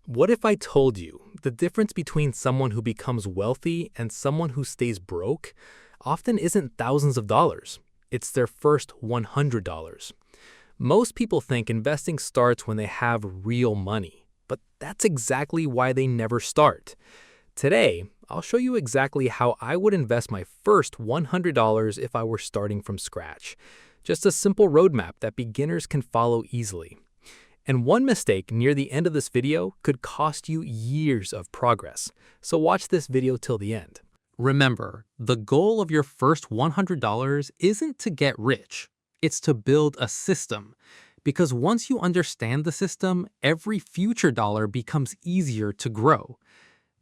What if I told you the difference between someone who becomes wealthy and someone who stays broke often isn't thousands of dollars? It's their first $100. Most people think investing starts when they have real money, but that's exactly why they never start. Today, I'll show you exactly how I would invest my first $100 if I were starting from scratch. Just a simple roadmap that beginners can follow easily. And one mistake near the end of this video could cost you years of progress. So watch this video till the end. Remember, the goal of your first $100 isn't to get rich. It's to build a system. Because once you understand the system, every future dollar becomes easier to grow.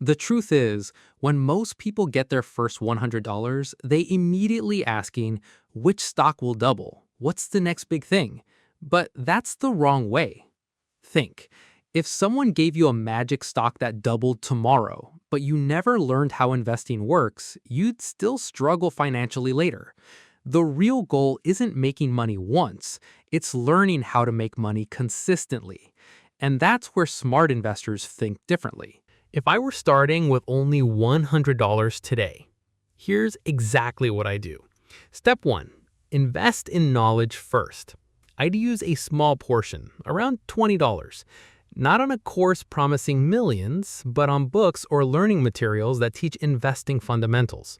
The truth is, when most people get their first $100, they immediately asking, which stock will double? What's the next big thing? But that's the wrong way. Think, if someone gave you a magic stock that doubled tomorrow, but you never learned how investing works, you'd still struggle financially later. The real goal isn't making money once, it's learning how to make money consistently. And that's where smart investors think differently. If I were starting with only $100 today, here's exactly what I do. Step 1. Invest in knowledge first. I'd use a small portion, around $20. Not on a course promising millions, but on books or learning materials that teach investing fundamentals.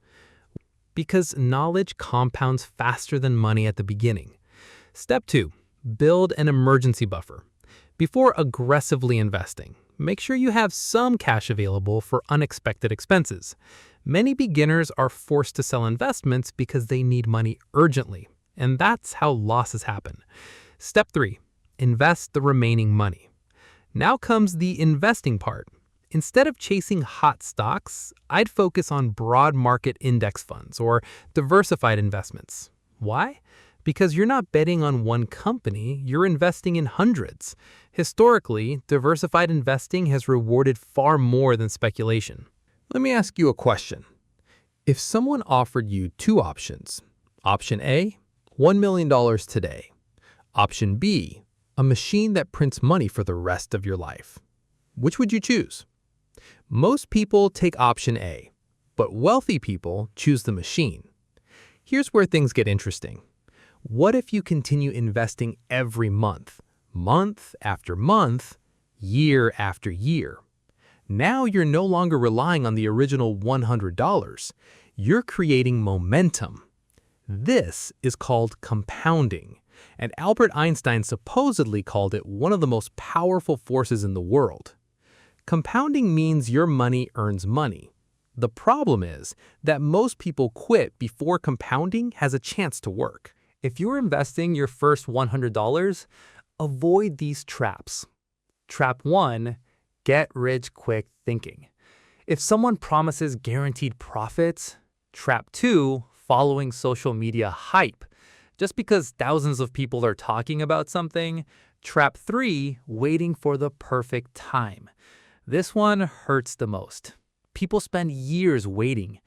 Because knowledge compounds faster than money at the beginning. Step 2. Build an emergency buffer. Before aggressively investing, make sure you have some cash available for unexpected expenses. Many beginners are forced to sell investments because they need money urgently, and that's how losses happen. Step 3. Invest the remaining money. Now comes the investing part. Instead of chasing hot stocks, I'd focus on broad market index funds or diversified investments. Why? Because you're not betting on one company, you're investing in hundreds. Historically, diversified investing has rewarded far more than speculation. Let me ask you a question. If someone offered you two options, option A, $1 million today. Option B, a machine that prints money for the rest of your life. Which would you choose? Most people take option A, but wealthy people choose the machine. Here's where things get interesting. What if you continue investing every month, month after month, year after year? Now you're no longer relying on the original $100. You're creating momentum. This is called compounding, and Albert Einstein supposedly called it one of the most powerful forces in the world. Compounding means your money earns money. The problem is that most people quit before compounding has a chance to work. If you're investing your first $100, avoid these traps. Trap 1, get rich quick thinking. If someone promises guaranteed profits, trap 2, following social media hype. Just because thousands of people are talking about something, trap 3, waiting for the perfect time. This one hurts the most. People spend years waiting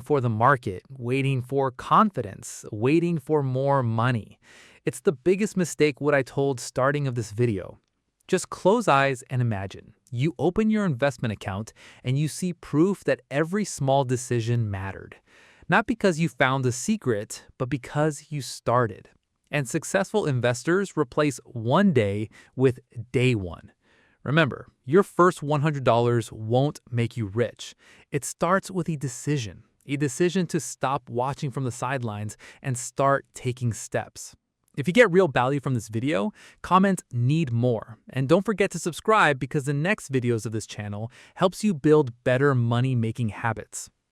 for the market, waiting for confidence, waiting for more money. It's the biggest mistake what I told starting of this video. Just close eyes and imagine. You open your investment account and you see proof that every small decision mattered. Not because you found the secret, but because you started. And successful investors replace one day with day one. Remember, your first $100 won't make you rich. It starts with a decision to stop watching from the sidelines and start taking steps. If you get real value from this video, comment "need more." And don't forget to subscribe because the next videos of this channel helps you build better money-making habits.